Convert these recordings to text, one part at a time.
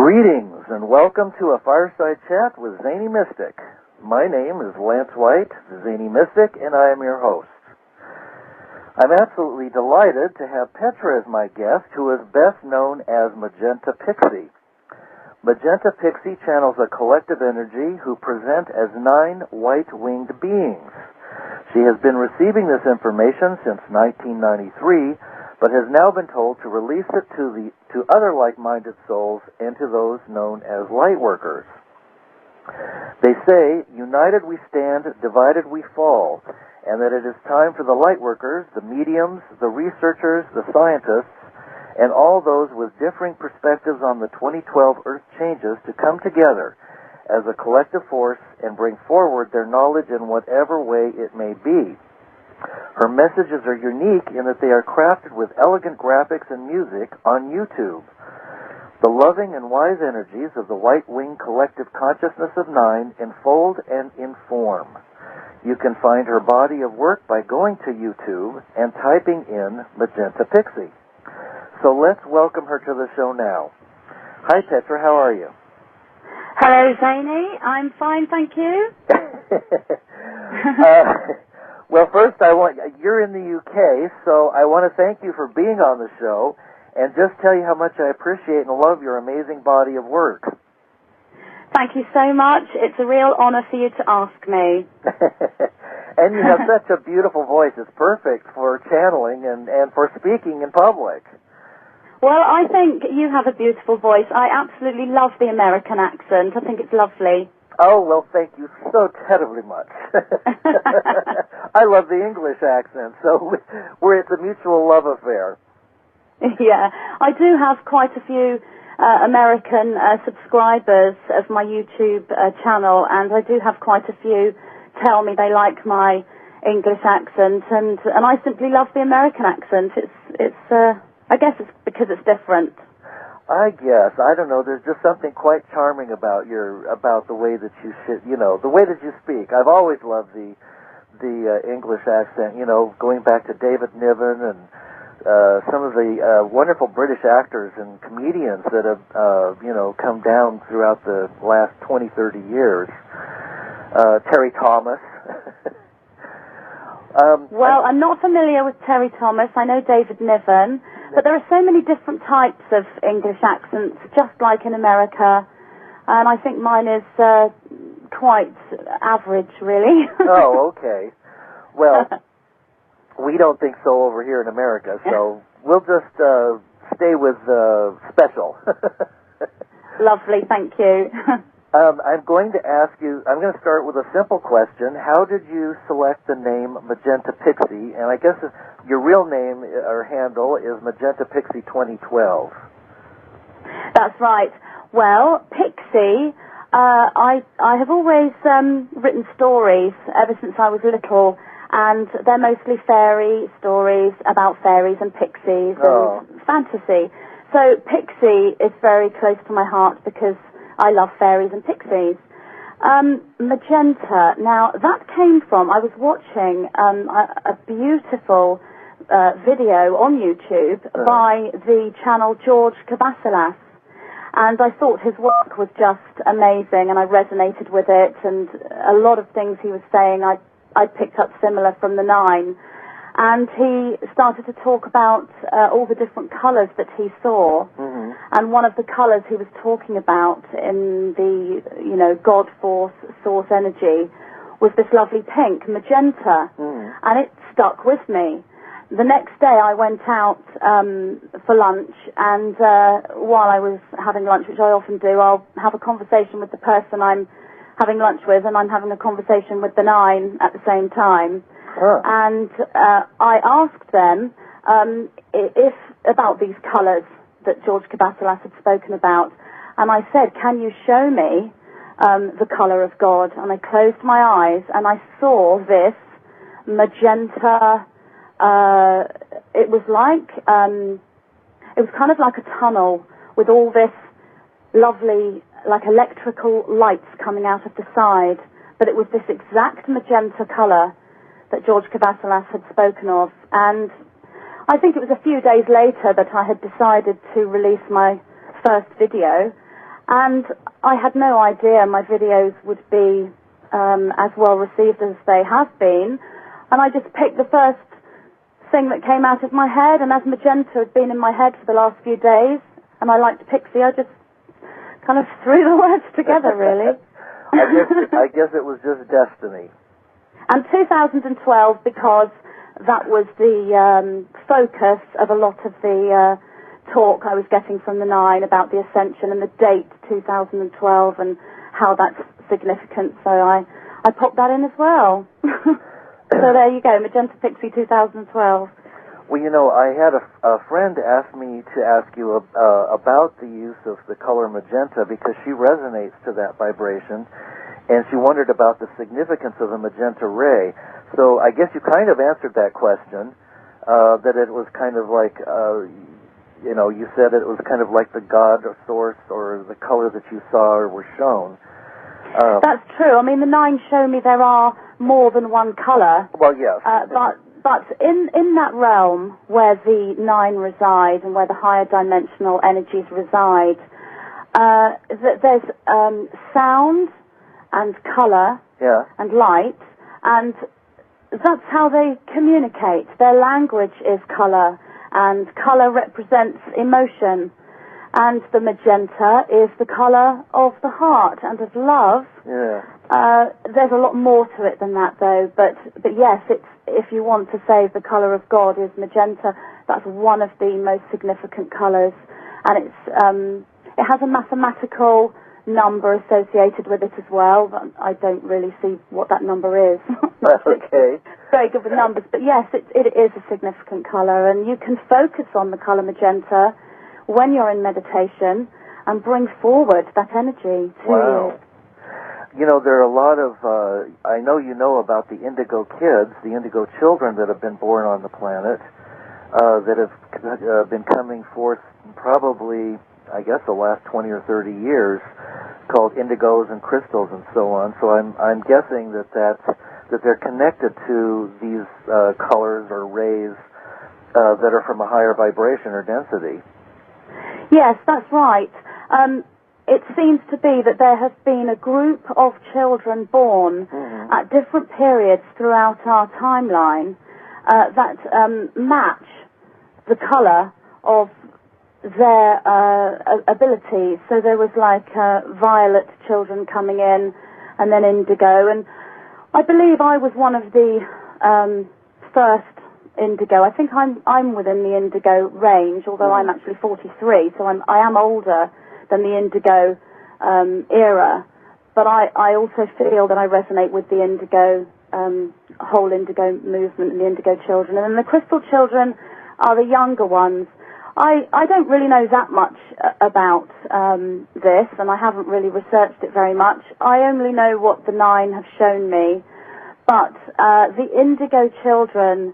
Greetings and welcome to a Fireside Chat with Zany Mystic. My name is Lance White, the Zany Mystic, and I am your host. I'm absolutely delighted to have Petra as my guest, who is best known as Magenta Pixie. Magenta Pixie channels a collective energy who present as 9 white-winged beings. She has been receiving this information since 1993, but has now been told to release it to other like-minded souls and to those known as Lightworkers. They say, united we stand, divided we fall, and that it is time for the Lightworkers, the mediums, the researchers, the scientists, and all those with differing perspectives on the 2012 Earth changes to come together as a collective force and bring forward their knowledge in whatever way it may be. Her messages are unique in that they are crafted with elegant graphics and music on YouTube. The loving and wise energies of the white-winged collective consciousness of 9 enfold and inform. You can find her body of work by going to YouTube and typing in Magenta Pixie. So let's welcome her to the show now. Hi, Petra. How are you? Hello, Zany. I'm fine, thank you. Well, first, you're in the UK, so I want to thank you for being on the show and just tell you how much I appreciate and love your amazing body of work. Thank you so much. It's a real honor for you to ask me. And you have such a beautiful voice. It's perfect for channeling and for speaking in public. Well, I think you have a beautiful voice. I absolutely love the American accent. I think it's lovely. Oh, well, thank you so terribly much. I love the English accent, so it's a mutual love affair. Yeah, I do have quite a few American subscribers of my YouTube channel, and I do have quite a few tell me they like my English accent, and I simply love the American accent. I guess it's because it's different. I guess. I don't know. There's just something quite charming about the way that the way that you speak. I've always loved the English accent, going back to David Niven and some of the wonderful British actors and comedians that have, come down throughout the last 20, 30 years. Terry Thomas. Well, I'm not familiar with Terry Thomas. I know David Niven. But there are so many different types of English accents, just like in America, and I think mine is quite average, really. Oh, okay. Well, we don't think so over here in America, so we'll just stay with special. Lovely, thank you. I'm going to start with a simple question. How did you select the name Magenta Pixie? And I guess your real name or handle is Magenta Pixie 2012. That's right. Well, Pixie, I have always written stories ever since I was little, and they're mostly fairy stories about fairies and pixies and fantasy. So Pixie is very close to my heart because I love fairies and pixies. Magenta, now that came from, I was watching a beautiful video on YouTube by the channel George Cabasilas, and I thought his work was just amazing, and I resonated with it, and a lot of things he was saying I picked up similar from the 9. And he started to talk about all the different colours that he saw. Mm-hmm. And one of the colours he was talking about in the, God force, source energy, was this lovely pink, magenta. Mm. And it stuck with me. The next day I went out for lunch, and while I was having lunch, which I often do, I'll have a conversation with the person I'm having lunch with, and I'm having a conversation with the 9 at the same time. And I asked them if about these colours that George Cabasilas had spoken about, and I said, "Can you show me the colour of God?" And I closed my eyes, and I saw this magenta. It was kind of like a tunnel with all this lovely, like electrical lights coming out of the side, but it was this exact magenta colour that George Cabasilas had spoken of. And I think it was a few days later that I had decided to release my first video, And I had no idea my videos would be as well received as they have been. And I just picked the first thing that came out of my head, and as Magenta had been in my head for the last few days, and I liked Pixie, I just kind of threw the words together, really. I guess it was just destiny. And 2012, because that was the focus of a lot of the talk I was getting from the Nine about the Ascension and the date 2012 and how that's significant, so I popped that in as well. So there you go, Magenta Pixie 2012. Well, you know, I had a friend ask me to ask you about the use of the color magenta because she resonates to that vibration, and she wondered about the significance of the magenta ray. So I guess you kind of answered that question, that it was kind of like, you know, you said it was kind of like the God or source or the color that you saw or were shown. That's true. I mean, the Nine show me there are more than one color. Well, yes. But in that realm where the Nine reside and where the higher dimensional energies reside, there's sound and color and light, and that's how they communicate. Their language is color, and color represents emotion. And the magenta is the color of the heart and of love. Yeah. There's a lot more to it than that, though. But yes, it's, if you want to say the color of God is magenta, that's one of the most significant colors, and it has a mathematical number associated with it as well. But I don't really see what that number is. Okay. Very good with numbers, but yes, it is a significant color, and you can focus on the color magenta when you're in meditation and bring forward that energy to you. You know, there are a lot of, I know you know about the indigo kids, the indigo children that have been born on the planet, that have been coming forth probably, I guess, the last 20 or 30 years, called indigos and crystals and so on. So I'm guessing that they're connected to these colors or rays that are from a higher vibration or density. Yes, that's right. It seems to be that there has been a group of children born at different periods throughout our timeline that match the color of their abilities. So there was like violet children coming in, and then indigo, and I believe I was one of the first indigo. I think I'm within the indigo range, although I'm actually 43, so I am older than the indigo era. But I also feel that I resonate with the indigo, whole indigo movement and the indigo children. And then the crystal children are the younger ones. I don't really know that much about this, and I haven't really researched it very much. I only know what the Nine have shown me. But the indigo children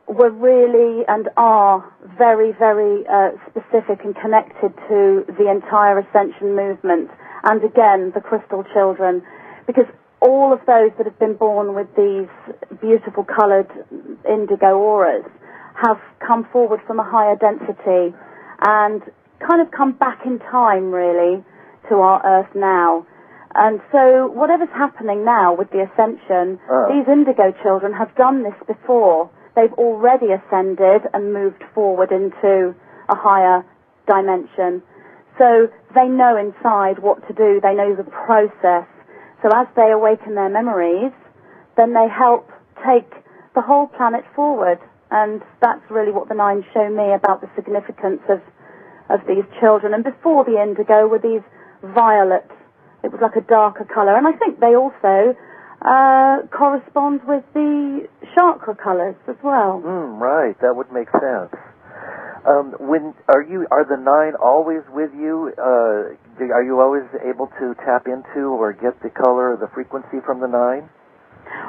were really and are very, very specific and connected to the entire Ascension movement, and again, the crystal children, because all of those that have been born with these beautiful coloured indigo auras have come forward from a higher density and kind of come back in time, really, to our Earth now. And so whatever's happening now with the Ascension, these indigo children have done this before. They've already ascended and moved forward into a higher dimension. So they know inside what to do. They know the process. So as they awaken their memories, then they help take the whole planet forward. And that's really what the Nine show me about the significance of these children. And before the indigo were these violet. It was like a darker colour. And I think they also correspond with the chakra colours as well. Right, that would make sense. Are the Nine always with you? Are you always able to tap into or get the color or the frequency from the Nine?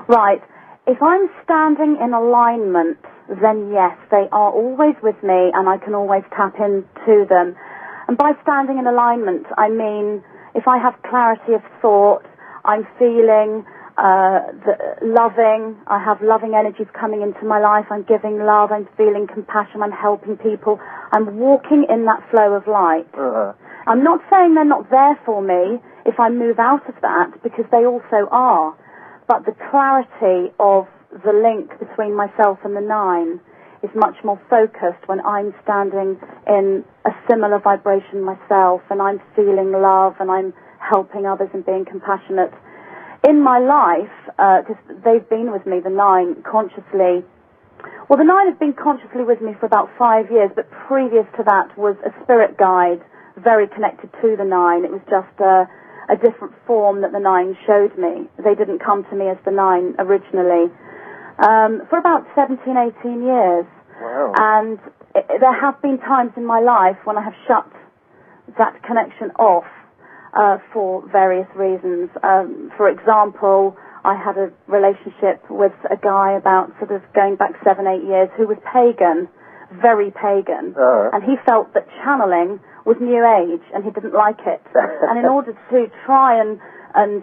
Right. If I'm standing in alignment, then yes, they are always with me and I can always tap into them. And by standing in alignment, I mean if I have clarity of thought, I'm feeling loving, I have loving energies coming into my life, I'm giving love, I'm feeling compassion, I'm helping people, I'm walking in that flow of light. I'm not saying they're not there for me if I move out of that, because they also are. But the clarity of the link between myself and the nine is much more focused when I'm standing in a similar vibration myself, and I'm feeling love, and I'm helping others and being compassionate. In my life, because they've been with me, the nine, consciously. Well, the nine have been consciously with me for about 5 years, but previous to that was a spirit guide, very connected to the nine. It was just a different form that the nine showed me. They didn't come to me as the nine originally. For about 17, 18 years. Wow. And there have been times in my life when I have shut that connection off for various reasons. For example, I had a relationship with a guy about sort of going back 7, 8 years who was pagan, very pagan. And he felt that channeling was New Age, and he didn't like it. And in order to try and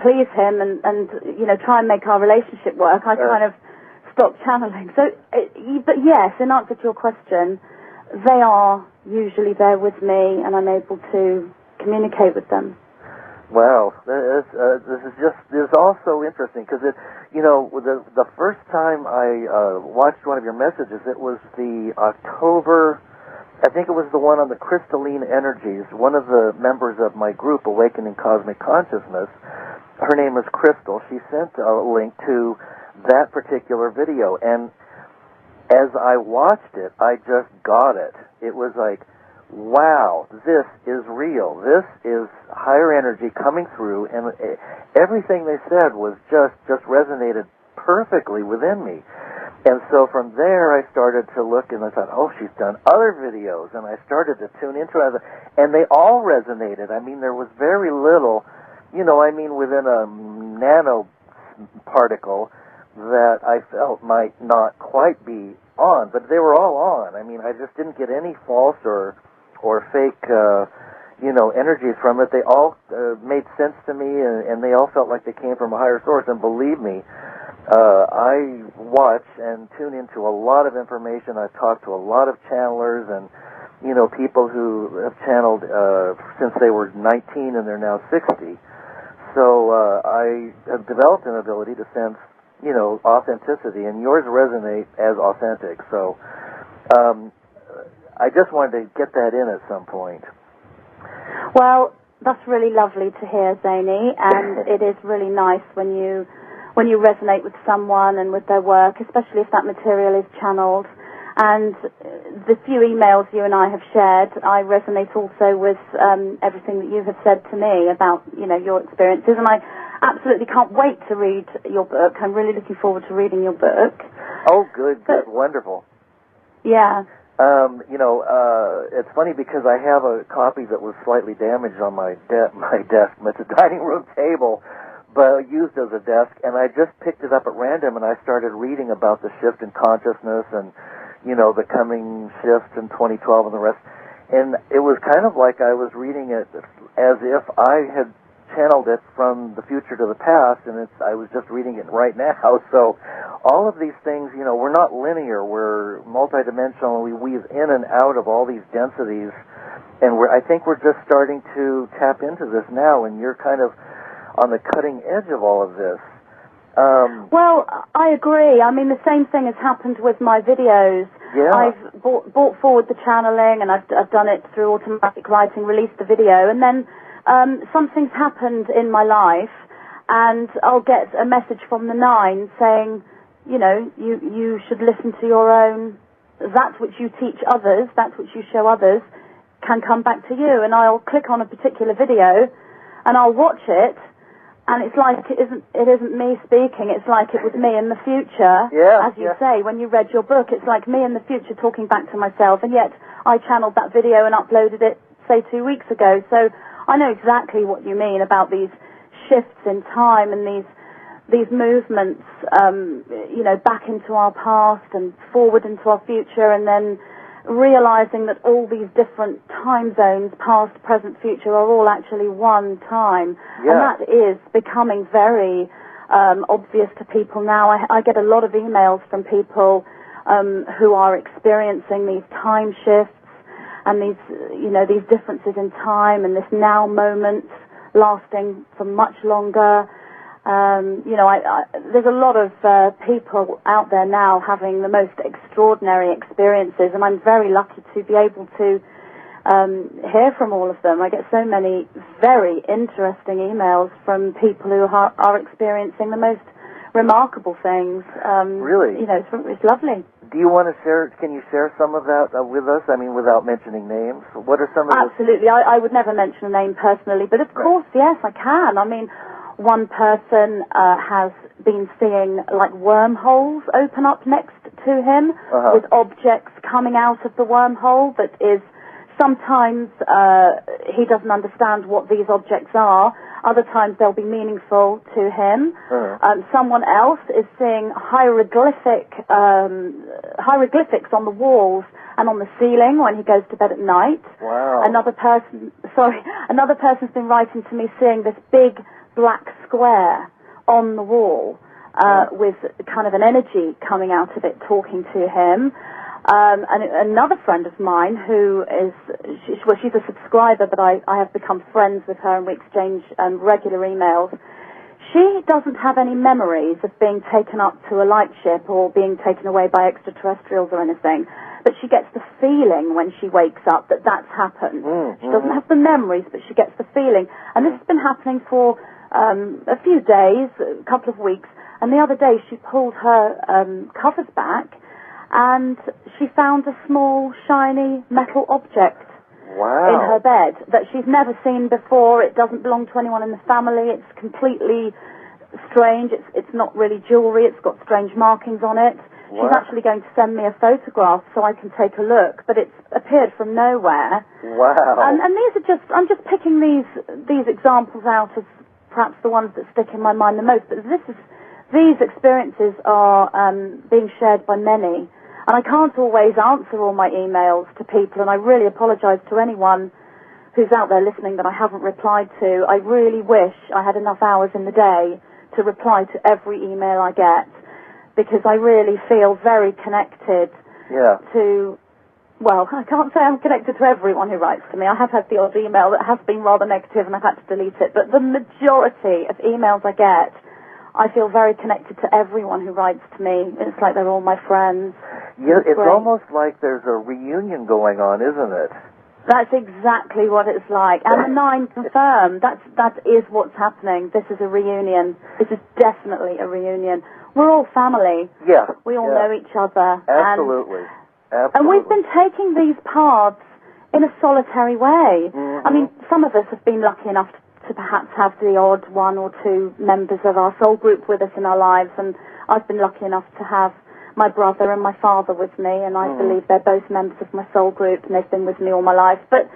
please him and you know, try and make our relationship work, I kind of stopped channeling. So, but yes, in answer to your question, they are usually there with me, and I'm able to communicate with them. Wow, this is also interesting, because you know, the first time I watched one of your messages, it was the October, I think it was the one on the crystalline energies. One of the members of my group, Awakening Cosmic Consciousness, her name is Crystal. She sent a link to that particular video, and as I watched it, I just got it. It was like, wow, this is real. This is higher energy coming through, and everything they said was just resonated perfectly within me. And so from there, I started to look, and I thought, oh, she's done other videos, and I started to tune into it, and they all resonated. I mean, there was very little, you know, I mean, within a nano particle that I felt might not quite be on, but they were all on. I mean, I just didn't get any false or fake, you know, energies from it. They all made sense to me, and they all felt like they came from a higher source. And believe me, I watch and tune into a lot of information. I've talked to a lot of channelers and, you know, people who have channeled since they were 19 and they're now 60. So I have developed an ability to sense, you know, authenticity, and yours resonate as authentic. So I just wanted to get that in at some point. Well, that's really lovely to hear, Zany, and it is really nice when you resonate with someone and with their work, especially if that material is channeled. And the few emails you and I have shared, I resonate also with everything that you have said to me about, you know, your experiences. And I absolutely can't wait to read your book. I'm really looking forward to reading your book. Oh, good, wonderful. Yeah. You know, it's funny because I have a copy that was slightly damaged on my desk. It's a dining room table, but used as a desk, and I just picked it up at random, and I started reading about the shift in consciousness and, you know, the coming shift in 2012 and the rest. And it was kind of like I was reading it as if I had channeled it from the future to the past, and I was just reading it right now. So all of these things, you know, we're not linear. We're multidimensional. We weave in and out of all these densities, and I think we're just starting to tap into this now, and you're kind of on the cutting edge of all of this. Well, I agree. I mean, the same thing has happened with my videos. Yeah. I've brought forward the channeling, and I've done it through automatic writing, released the video, and then something's happened in my life, and I'll get a message from the nine saying, you know, you should listen to your own, that which you teach others, that which you show others, can come back to you. And I'll click on a particular video, and I'll watch it, and it's like it isn't me speaking, it's like it was me in the future. Yeah, as you say, when you read your book, it's like me in the future talking back to myself, and yet I channeled that video and uploaded it, say, 2 weeks ago. So I know exactly what you mean about these shifts in time and these movements, you know, back into our past and forward into our future, and then realizing that all these different time zones, past, present, future, are all actually one time. Yeah. And that is becoming very obvious to people now. I get a lot of emails from people who are experiencing these time shifts, and these, these differences in time and this now moment lasting for much longer. There's a lot of people out there now having the most extraordinary experiences, and I'm very lucky to be able to hear from all of them. I get so many very interesting emails from people who are experiencing the most remarkable things. Really? It's lovely. Do you want to share, can you share some of that with us? I mean, without mentioning names. What are some of Absolutely. I would never mention a name personally, but of course, yes, I can. I mean, one person has been seeing like wormholes open up next to him with objects coming out of the wormhole that is sometimes he doesn't understand what these objects are. Other times they'll be meaningful to him. Someone else is seeing hieroglyphics on the walls and on the ceiling when he goes to bed at night. Wow. Another person's been writing to me seeing this big black square on the wall with kind of an energy coming out of it talking to him. And another friend of mine who is, she's a subscriber, but I have become friends with her and we exchange regular emails. She doesn't have any memories of being taken up to a light ship or being taken away by extraterrestrials or anything, but she gets the feeling when she wakes up that that's happened. She doesn't have the memories, but she gets the feeling. And this has been happening for a few days, a couple of weeks, and the other day she pulled her covers back and she found a small, shiny metal object in her bed that she's never seen before. It doesn't belong to anyone in the family. It's completely strange. It's not really jewelry. It's got strange markings on it. She's actually going to send me a photograph so I can take a look, but it's appeared from nowhere. Wow. And these are I'm just picking these examples out of perhaps the ones that stick in my mind the most, but these experiences are being shared by many. And I can't always answer all my emails to people, and I really apologize to anyone who's out there listening that I haven't replied to. I really wish I had enough hours in the day to reply to every email I get, because I really feel very connected to, well, I can't say I'm connected to everyone who writes to me. I have had the odd email that has been rather negative and I've had to delete it, but the majority of emails I get, I feel very connected to everyone who writes to me. It's like they're all my friends. Yeah, it's almost like there's a reunion going on, isn't it? That's exactly what it's like. And the 9 confirm. That is what's happening. This is a reunion. This is definitely a reunion. We're all family. Yeah. We all know each other. Absolutely. And we've been taking these paths in a solitary way. I mean, some of us have been lucky enough to perhaps have the odd 1 or 2 members of our soul group with us in our lives, and I've been lucky enough to have my brother and my father with me, and I believe they're both members of my soul group, and they've been with me all my life. But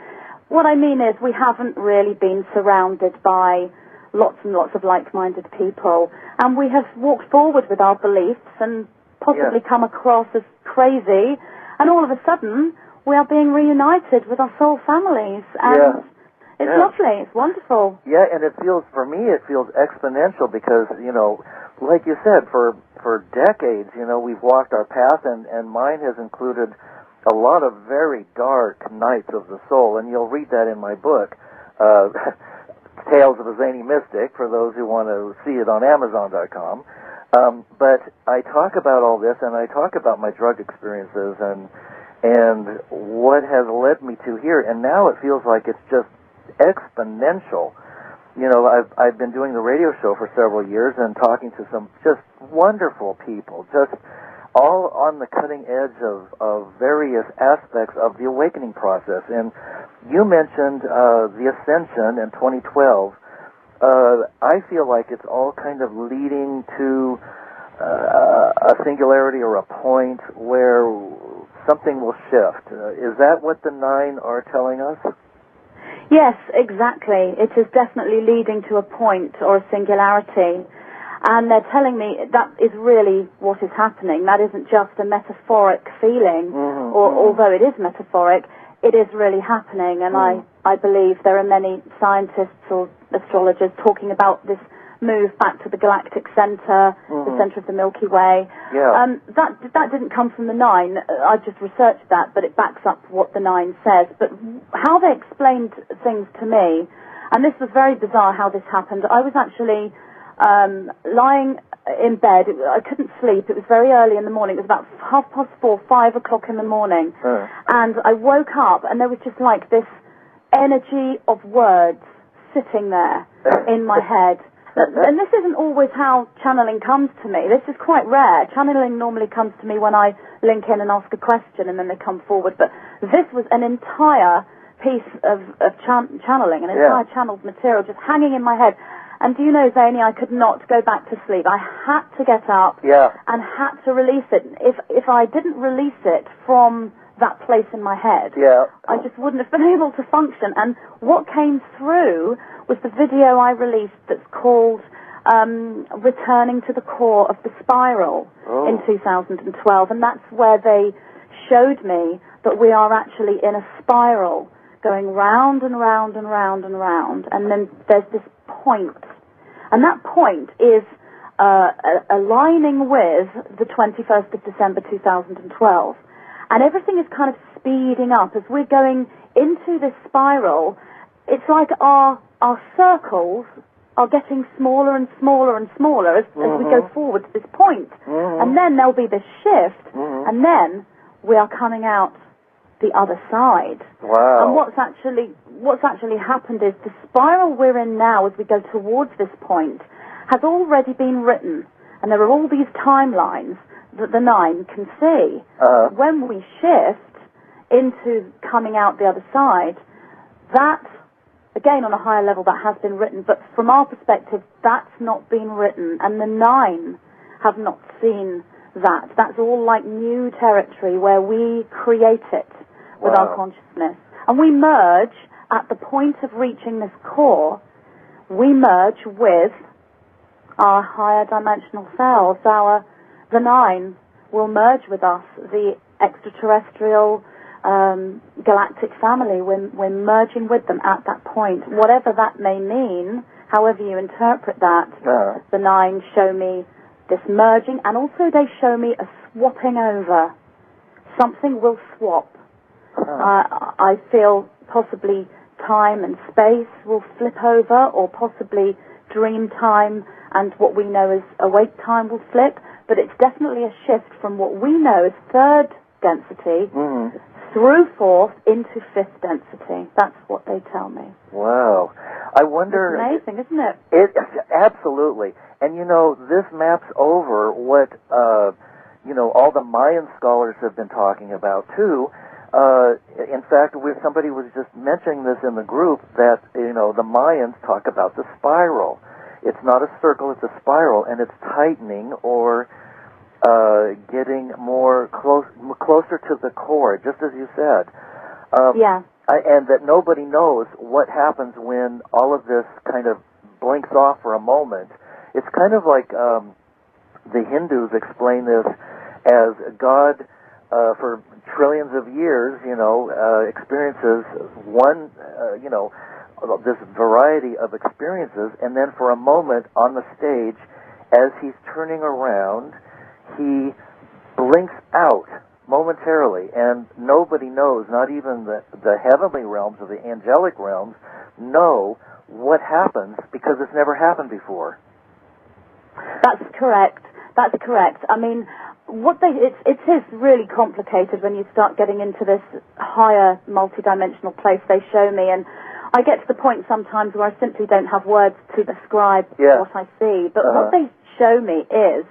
what I mean is we haven't really been surrounded by lots and lots of like-minded people, and we have walked forward with our beliefs and possibly come across as crazy, and all of a sudden we are being reunited with our soul families, and it's lovely. It's wonderful. Yeah, and it feels exponential because, like you said, for decades, we've walked our path, and mine has included a lot of very dark nights of the soul, and you'll read that in my book, Tales of a Zany Mystic, for those who want to see it on Amazon.com. But I talk about all this, and I talk about my drug experiences and what has led me to here, and now it feels like it's just exponential. I've been doing the radio show for several years and talking to some just wonderful people, just all on the cutting edge of various aspects of the awakening process. And you mentioned the Ascension in 2012. I feel like it's all kind of leading to a singularity or a point where something will shift. Is that what the 9 are telling us? Yes, exactly. It is definitely leading to a point or a singularity. And they're telling me that is really what is happening. That isn't just a metaphoric feeling, although it is metaphoric, it is really happening. And I believe there are many scientists or astrologers talking about this move back to the galactic center, the center of the Milky Way. Yeah. That didn't come from the 9. I just researched that, but it backs up what the 9 says. But how they explained things to me, and this was very bizarre how this happened. I was actually lying in bed. I couldn't sleep. It was very early in the morning. It was about 4:30, 5 o'clock in the morning. And I woke up, and there was just like this energy of words sitting there in my head. And this isn't always how channeling comes to me. This is quite rare. Channeling normally comes to me when I link in and ask a question and then they come forward. But this was an entire piece of channeling, an entire channeled material just hanging in my head. And do you know, Zany, I could not go back to sleep. I had to get up and had to release it. If I didn't release it from that place in my head, I just wouldn't have been able to function. And what came through was the video I released that's called Returning to the Core of the Spiral in 2012. And that's where they showed me that we are actually in a spiral going round and round and round and round. And then there's this point. And that point is aligning with the 21st of December 2012. And everything is kind of speeding up. As we're going into this spiral, it's like our circles are getting smaller and smaller and smaller as we go forward to this point. And then there'll be this shift, and then we are coming out the other side. Wow. And what's actually happened is the spiral we're in now as we go towards this point has already been written, and there are all these timelines that the 9 can see. When we shift into coming out the other side, that, again, on a higher level, that has been written, but from our perspective, that's not been written, and the 9 have not seen that. That's all like new territory where we create it with our consciousness. And we merge at the point of reaching this core, we merge with our higher dimensional selves. The 9 will merge with us, the extraterrestrial galactic family. We're merging with them at that point. Whatever that may mean, however you interpret that, the 9 show me this merging, and also they show me a swapping over. Something will swap. I feel possibly time and space will flip over, or possibly dream time and what we know as awake time will flip, but it's definitely a shift from what we know as 3rd density through 4th into 5th density. That's what they tell me. Wow. I wonder... It's amazing, isn't it? Absolutely. And, you know, this maps over what, all the Mayan scholars have been talking about, too. In fact, somebody was just mentioning this in the group that, the Mayans talk about the spiral. It's not a circle, it's a spiral, and it's tightening or getting more closer to the core, just as you said. And that nobody knows what happens when all of this kind of blinks off for a moment. It's kind of like the Hindus explain this as God, for trillions of years, experiences one, this variety of experiences, and then for a moment on the stage, as he's turning around, he blinks out momentarily, and nobody knows, not even the heavenly realms or the angelic realms, know what happens because it's never happened before. That's correct. I mean, it is really complicated when you start getting into this higher multidimensional place they show me, and I get to the point sometimes where I simply don't have words to describe what I see. But what they show me is,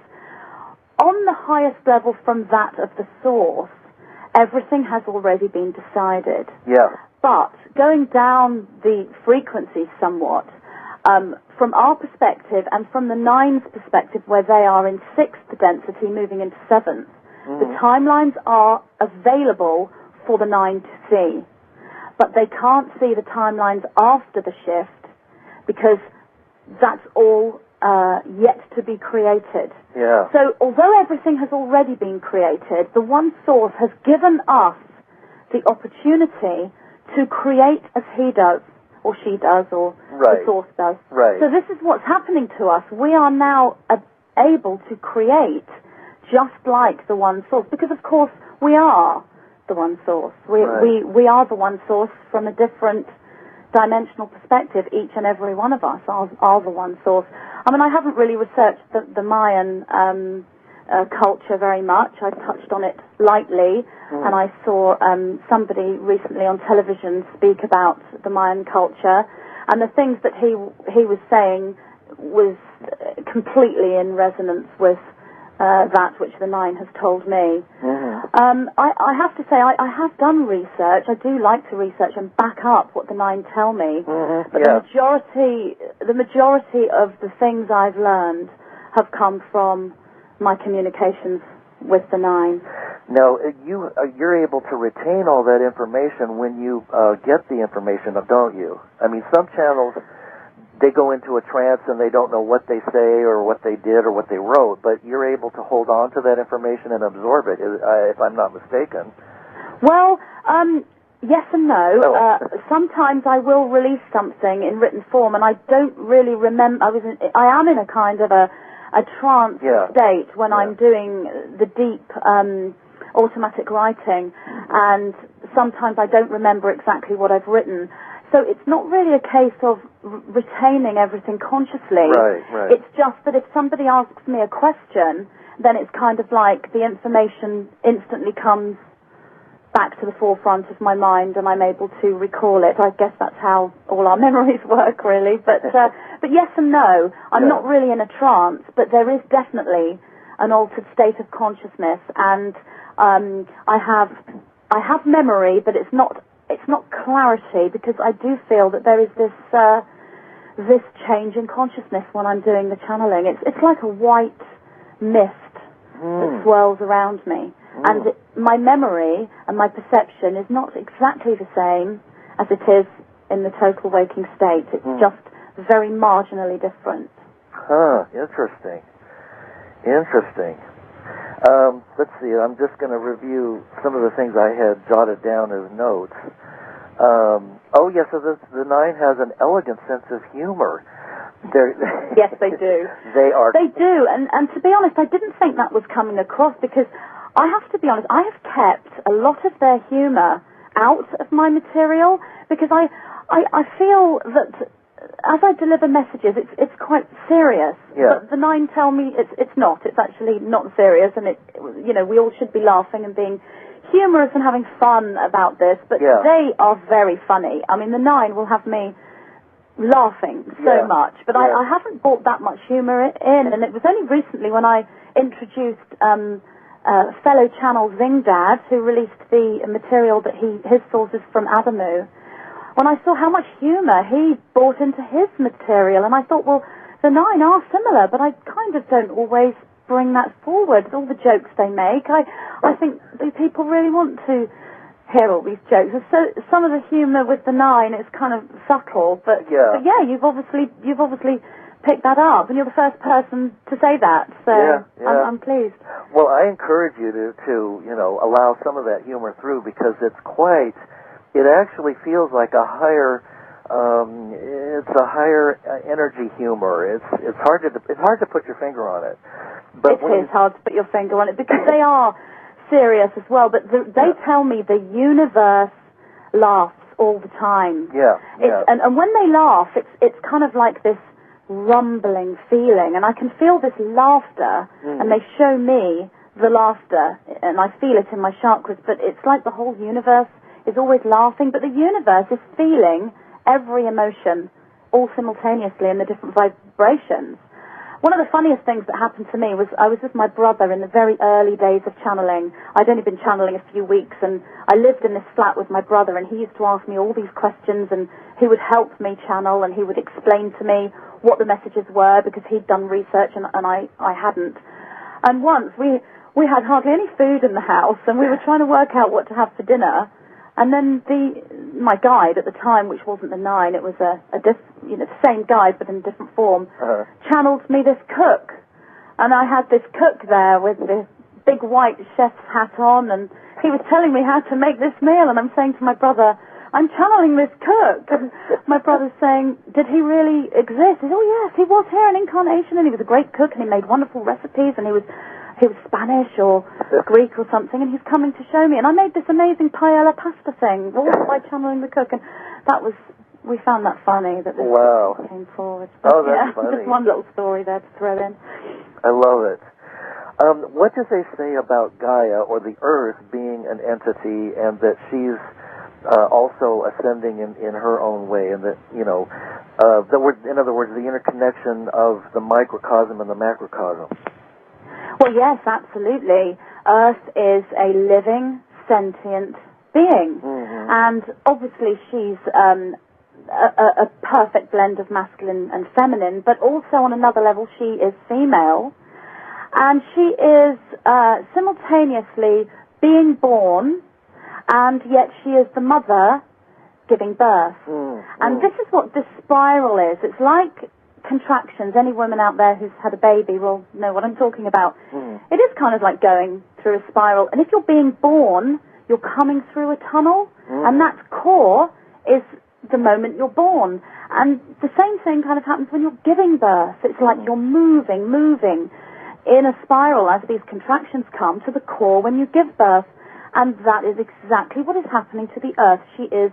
on the highest level from that of the source, everything has already been decided. Yeah. But going down the frequency somewhat, from our perspective and from the 9's perspective, where they are in 6th density moving into 7th, the timelines are available for the 9 to see. But they can't see the timelines after the shift because that's all yet to be created. Yeah. So although everything has already been created, the One Source has given us the opportunity to create as he does, or she does, or the source does. Right. So this is what's happening to us. We are now able to create just like the one source, because of course we are the one source. We are the one source from a different dimensional perspective. Each and every one of us are the one source. I mean, I haven't really researched the Mayan culture very much. I touched on it lightly, and I saw somebody recently on television speak about the Mayan culture, and the things that he was saying was completely in resonance with that which the Nine has told me. I have to say, I have done research. I do like to research and back up what the Nine tell me. But the majority of the things I've learned have come from my communications with the Nine. Now, you're able to retain all that information when you get the information, don't you? I mean, some channels, they go into a trance and they don't know what they say or what they did or what they wrote, but you're able to hold on to that information and absorb it, if I'm not mistaken. Well, yes and no. Sometimes I will release something in written form, and I don't really remember. I am in a kind of a trance state when I'm doing the deep automatic writing, and sometimes I don't remember exactly what I've written. So it's not really a case of retaining everything consciously. Right. It's just that if somebody asks me a question, then it's kind of like the information instantly comes back to the forefront of my mind, and I'm able to recall it. I guess that's how all our memories work, really. But yes and no. I'm not really in a trance, but there is definitely an altered state of consciousness, and I have memory, but it's not clarity, because I do feel that there is this change in consciousness when I'm doing the channeling. It's like a white mist that swirls around me, and my memory and my perception is not exactly the same as it is in the total waking state. It's just very marginally different. Interesting. Let's see, I'm just going to review some of the things I had jotted down as notes. So the Nine has an elegant sense of humor. Yes, they do. They do, and to be honest, I didn't think that was coming across, because I have to be honest, I have kept a lot of their humor out of my material, because I feel that as I deliver messages, it's quite serious. But the Nine tell me it's not. It's actually not serious, and we all should be laughing and being humorous and having fun about this. But they are very funny. I mean, the Nine will have me laughing so much, but I haven't brought that much humor in. And it was only recently when I introduced fellow channel Zingdad, who released the material that his sources from Adamu, when I saw how much humor he brought into his material, and I thought, well, the Nine are similar, but I kind of don't always bring that forward. All the jokes they make, I think, do people really want to hear all these jokes? So some of the humor with the Nine is kind of subtle, but you've obviously picked that up, and you're the first person to say that. So I'm pleased. Well, I encourage you to allow some of that humor through, because it actually feels like a higher, it's a higher energy humor. It's hard to put your finger on it. But it is hard to put your finger on it, because they are serious as well. But they tell me the universe laughs all the time. And when they laugh, it's kind of like this rumbling feeling, and I can feel this laughter, and they show me the laughter, and I feel it in my chakras. But it's like the whole universe is always laughing, but the universe is feeling every emotion all simultaneously in the different vibrations. One of the funniest things that happened to me was I was with my brother in the very early days of channeling. I'd only been channeling a few weeks, and I lived in this flat with my brother, and he used to ask me all these questions, and he would help me channel, and he would explain to me what the messages were, because he'd done research and I hadn't. And once we had hardly any food in the house, and we were trying to work out what to have for dinner. And then my guide at the time, which wasn't the Nine, it was the same guide but in different form, channeled me this cook. And I had this cook there with this big white chef's hat on, and he was telling me how to make this meal. And I'm saying to my brother, I'm channeling this cook. And my brother's saying, did he really exist? He said, oh yes, he was here in incarnation, and he was a great cook, and he made wonderful recipes, and he was Spanish or Greek or something, and he's coming to show me. And I made this amazing paella pasta thing, all by channeling the cook, and we found that funny that this came forward. But, that's funny. Just one little story there to throw in. I love it. What does they say about Gaia, or the Earth, being an entity, and that she's also ascending in her own way, and that, in other words, the interconnection of the microcosm and the macrocosm? Well, yes, absolutely. Earth is a living, sentient being, and obviously she's a perfect blend of masculine and feminine, but also on another level she is female, and she is simultaneously being born, and yet she is the mother giving birth. And this is what this spiral is. It's like contractions. Any woman out there who's had a baby will know what I'm talking about. It is kind of like going through a spiral, and if you're being born, you're coming through a tunnel, and that core is the moment you're born. And the same thing kind of happens when you're giving birth. It's like you're moving in a spiral as these contractions come to the core when you give birth. And that is exactly what is happening to the Earth. She is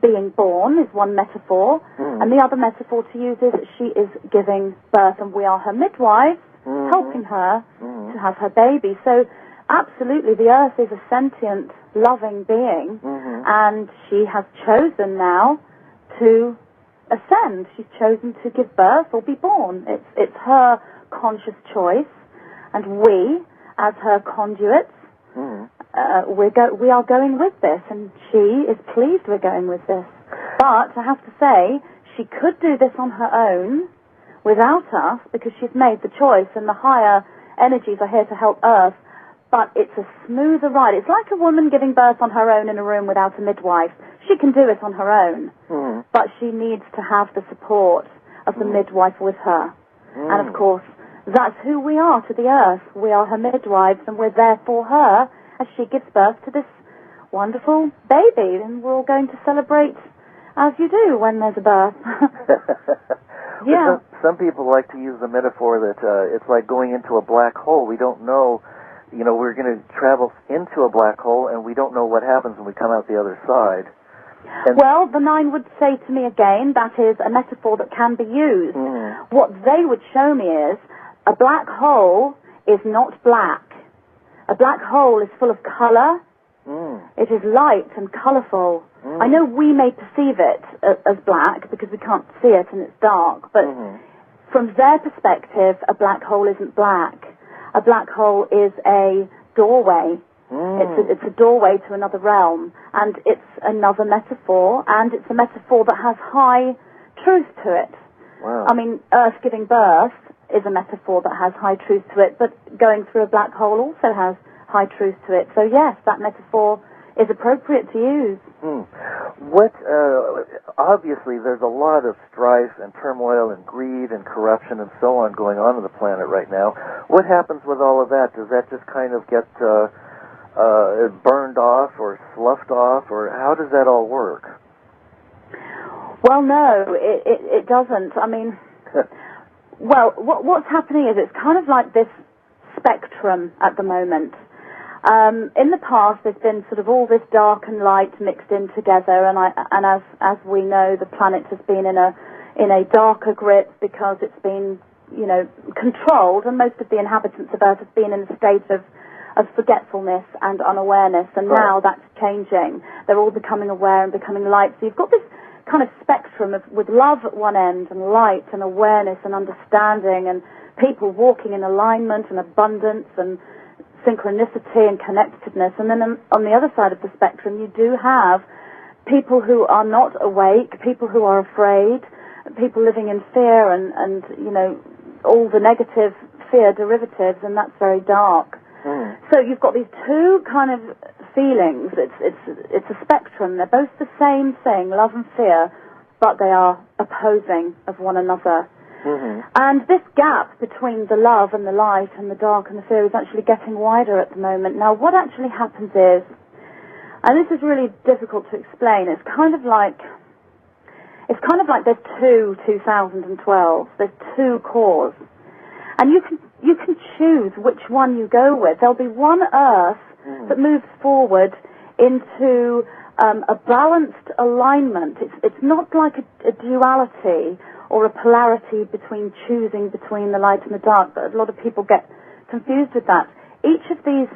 being born is one metaphor, and the other metaphor to use is that she is giving birth, and we are her midwives, helping her to have her baby. So absolutely, the Earth is a sentient, loving being, and she has chosen now to ascend. She's chosen to give birth or be born. It's her conscious choice, and we, as her conduits, we are going with this, and she is pleased we're going with this. But I have to say, she could do this on her own without us, because she's made the choice, and the higher energies are here to help Earth. But it's a smoother ride. It's like a woman giving birth on her own in a room without a midwife. She can do it on her own, but she needs to have the support of the midwife with her. And of course, that's who we are to the Earth. We are her midwives, and we're there for her as she gives birth to this wonderful baby, and we're all going to celebrate as you do when there's a birth. Yeah. Some people like to use the metaphor that it's like going into a black hole. We don't know, we're going to travel into a black hole, and we don't know what happens when we come out the other side. And well, the Nine would say to me again, that is a metaphor that can be used. What they would show me is a black hole is not black. A black hole is full of color. It is light and colorful. I know we may perceive it as black because we can't see it and it's dark, but from their perspective, a black hole isn't black. A black hole is a doorway. It's a doorway to another realm, and it's another metaphor, and it's a metaphor that has high truth to it. Wow. I mean, Earth giving birth is a metaphor that has high truth to it, but going through a black hole also has high truth to it. So yes, that metaphor is appropriate to use. Obviously there's a lot of strife and turmoil and greed and corruption and so on going on the planet right now. What happens with all of that? Does that just kind of get burned off or sloughed off, or how does that all work? Well, no, it doesn't. I mean, well, what's happening is it's kind of like this spectrum at the moment. In the past, there's been sort of all this dark and light mixed in together, and as we know, the planet has been in a darker grip because it's been, controlled, and most of the inhabitants of Earth have been in a state of forgetfulness and unawareness, and now that's changing. They're all becoming aware and becoming light. So you've got this kind of spectrum with love at one end and light and awareness and understanding and people walking in alignment and abundance and synchronicity and connectedness. And then on the other side of the spectrum, you do have people who are not awake, people who are afraid, people living in fear and all the negative fear derivatives, and that's very dark. So you've got these two kind of feelings. It's a spectrum. They're both the same thing, love and fear, but they are opposing of one another. And this gap between the love and the light and the dark and the fear is actually getting wider at the moment. Now, what actually happens is, And this is really difficult to explain. It's kind of like there's two 2012. There's two cores, and you can choose which one you go with. There'll be one Earth that moves forward into a balanced alignment. It's not like a duality or a polarity between choosing between the light and the dark, but a lot of people get confused with that. Each of these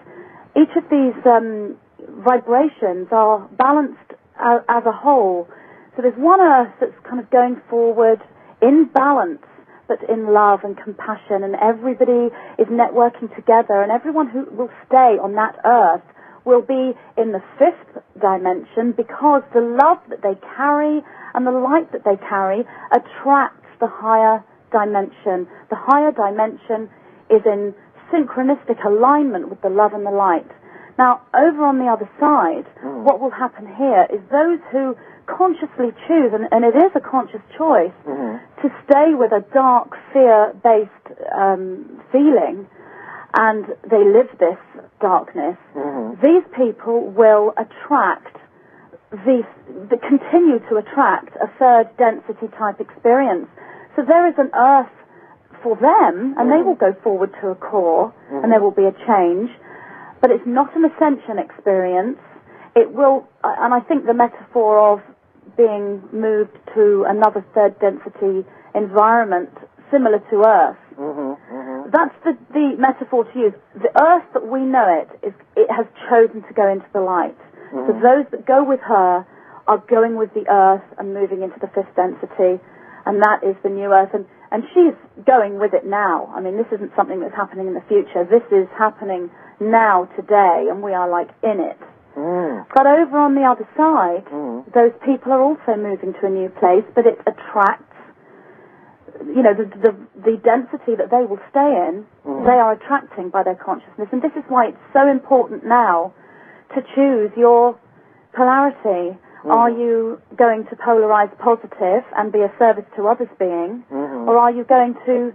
vibrations are balanced as a whole. So there's one Earth that's kind of going forward in balance, but in love and compassion, and everybody is networking together, and everyone who will stay on that Earth will be in the fifth dimension, because the love that they carry and the light that they carry attracts the higher dimension. The higher dimension is in synchronistic alignment with the love and the light. Now, over on the other side, what will happen here is those who consciously choose, and it is a conscious choice, to stay with a dark, fear-based feeling, and they live this darkness, these people will attract continue to attract a third density type experience. So there is an Earth for them, and they will go forward to a core, and there will be a change, but it's not an ascension experience. It will, and I think the metaphor of being moved to another third density environment similar to Earth, that's the metaphor to use. The Earth that we know it has chosen to go into the light. So those that go with her are going with the Earth and moving into the fifth density, and that is the new Earth. And she's going with it now. I mean, this isn't something that's happening in the future. This is happening now, today, and we are like in it. But over on the other side, those people are also moving to a new place, but it attracts, you know, the density that they will stay in, they are attracting by their consciousness. And this is why it's so important now to choose your polarity. Are you going to polarize positive and be a service to others being, or are you going to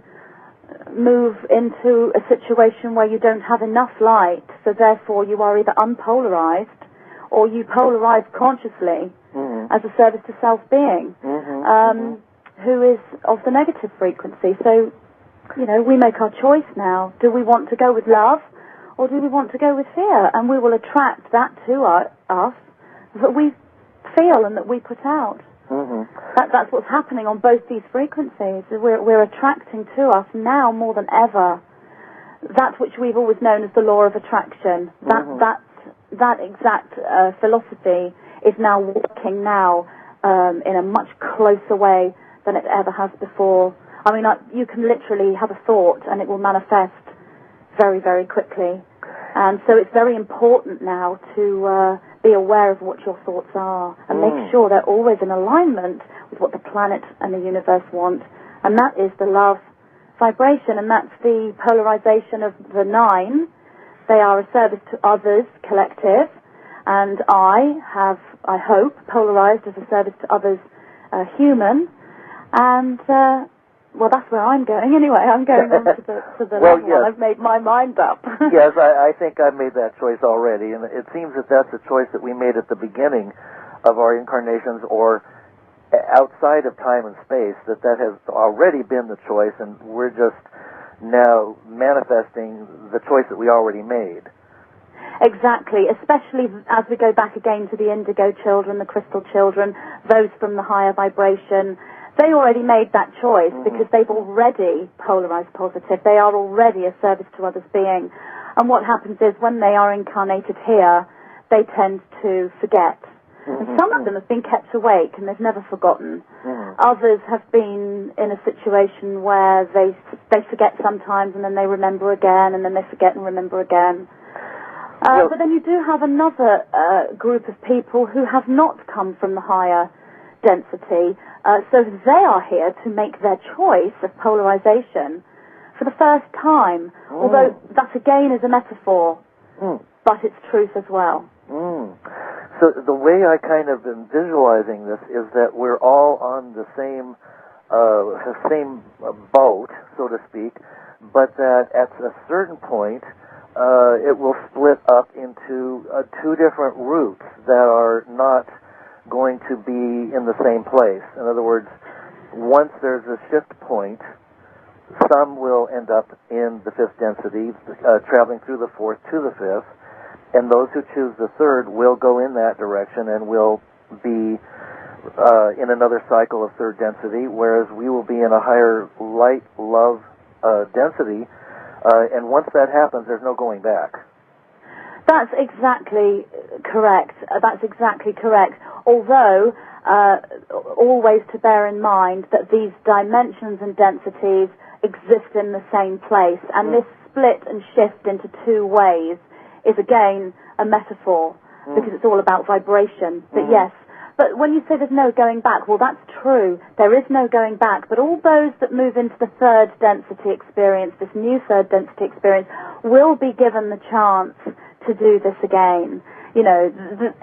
move into a situation where you don't have enough light, so therefore you are either unpolarized or you polarize consciously as a service to self-being, who is of the negative frequency. So, you know, we make our choice now. Do we want to go with love, or do we want to go with fear? And we will attract that to us that we feel and that we put out. That's what's happening on both these frequencies. We're attracting to us now more than ever that which we've always known as the law of attraction. That exact philosophy is now working now in a much closer way than it ever has before. I mean, you can literally have a thought and it will manifest very, very quickly. And so it's very important now to be aware of what your thoughts are and make sure they're always in alignment with what the planet and the universe want. And that is the love vibration, and that's the polarization of the 9. They are a service to others, collective, and I hope, polarized as a service to others, human. And well, that's where I'm going anyway. I'm going on to the well, level. yes. I've made my mind up. Yes, I think I've made that choice already, and it seems that that's a choice that we made at the beginning of our incarnations, or outside of time and space, that has already been the choice, and we're just now manifesting the choice that we already made. Exactly, especially as we go back again to the indigo children, the crystal children, those from the higher vibration. They already made that choice because they've already polarized positive. They are already a service to others being. And what happens is when they are incarnated here, they tend to forget. And some of them have been kept awake and they've never forgotten. Others have been in a situation where they forget sometimes and then they remember again, and then they forget and remember again. But then you do have another group of people who have not come from the higher density, so they are here to make their choice of polarization for the first time, although that again is a metaphor, but it's truth as well. So the way I kind of am visualizing this is that we're all on the same boat, so to speak, but that at a certain point, it will split up into two different routes that are not going to be in the same place. In other words, once there's a shift point, some will end up in the fifth density, traveling through the fourth to the fifth, and those who choose the third will go in that direction and will be in another cycle of third density, whereas we will be in a higher light love density, and once that happens, there's no going back. That's exactly correct. That's exactly correct. Although, always to bear in mind that these dimensions and densities exist in the same place, and this split and shift into two ways is again a metaphor, because it's all about vibration. But yes, but when you say there's no going back, well, that's true. There is no going back, but all those that move into the third density experience, this new third density experience, will be given the chance to do this again. You know,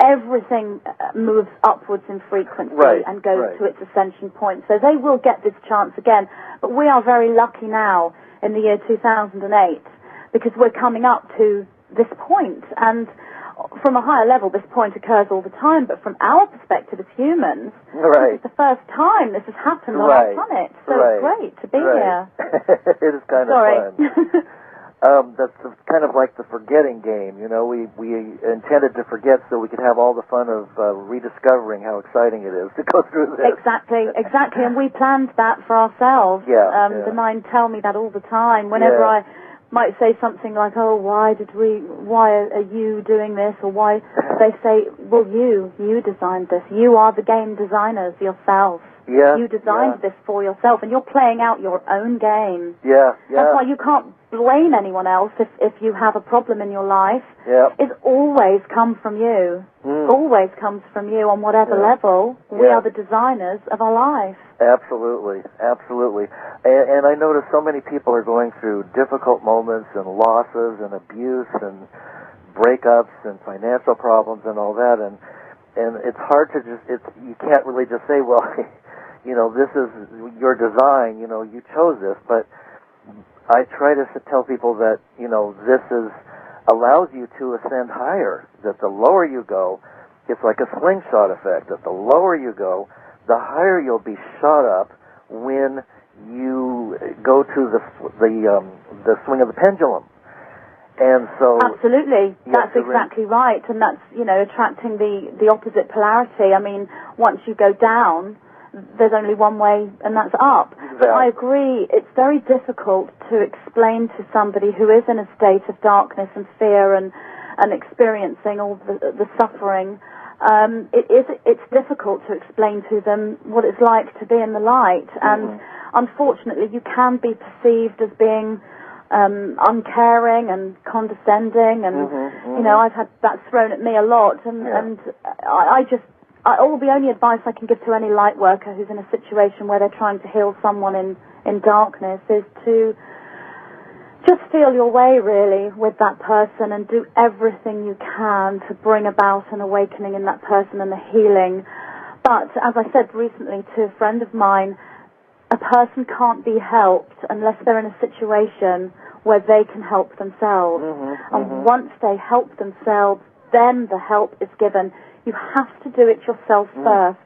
everything moves upwards in frequency and goes to its ascension point. So they will get this chance again. But we are very lucky now in the year 2008 because we're coming up to this point. And from a higher level, this point occurs all the time. But from our perspective as humans, this is the first time this has happened on our planet. So it's great to be here. It is kind of fun. That's kind of like the forgetting game. You know, we intended to forget so we could have all the fun of rediscovering how exciting it is to go through this. Exactly. And we planned that for ourselves. The mind tell me that all the time. Whenever I might say something like, oh, why are you doing this? Or why, they say, well, you designed this. You are the game designers yourself. You designed this for yourself, and you're playing out your own game. That's why you can't blame anyone else if you have a problem in your life. It always comes from you. Always comes from you on whatever level. We are the designers of our life. Absolutely. And I notice so many people are going through difficult moments and losses and abuse and breakups and financial problems and all that, and it's hard to you can't really just say, well, you know, this is your design, you know, you chose this, but I try to tell people that, you know, this allows you to ascend higher, that the lower you go, it's like a slingshot effect, that the lower you go, the higher you'll be shot up when you go to the swing of the pendulum. And so absolutely, that's exactly right, and that's, you know, attracting the opposite polarity. I mean, once you go down, there's only one way, and that's up. But I agree, it's very difficult to explain to somebody who is in a state of darkness and fear and experiencing all the suffering. It's difficult to explain to them what it's like to be in the light, and unfortunately, you can be perceived as being uncaring and condescending, and you know, I've had that thrown at me a lot, and the only advice I can give to any light worker who's in a situation where they're trying to heal someone in darkness is to just feel your way, really, with that person and do everything you can to bring about an awakening in that person and a healing. But, as I said recently to a friend of mine, a person can't be helped unless they're in a situation where they can help themselves. And once they help themselves, then the help is given. You have to do it yourself first.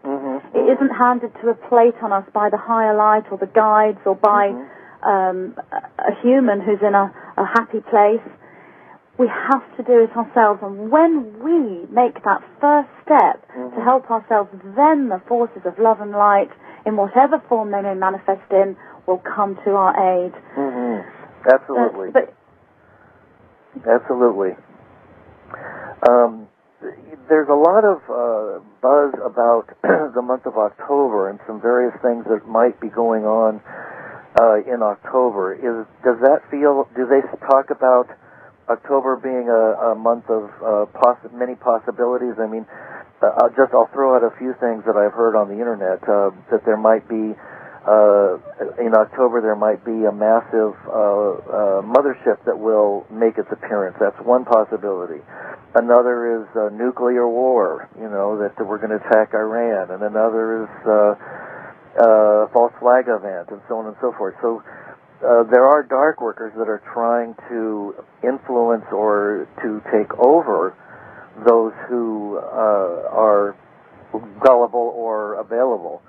It isn't handed to a plate on us by the higher light or the guides or by a human who's in a happy place. We have to do it ourselves, and when we make that first step to help ourselves, then the forces of love and light, in whatever form they may manifest in, will come to our aid. Absolutely. Absolutely. There's a lot of buzz about the month of October and some various things that might be going on in October. Do they talk about October being a month of many possibilities? I mean, I'll throw out a few things that I've heard on the internet, that there might be, in October, there might be a massive mothership that will make its appearance. That's one possibility. Another is nuclear war, you know, that we're going to attack Iran. And another is false flag event, and so on and so forth. So there are dark workers that are trying to influence or to take over those who are gullible or available.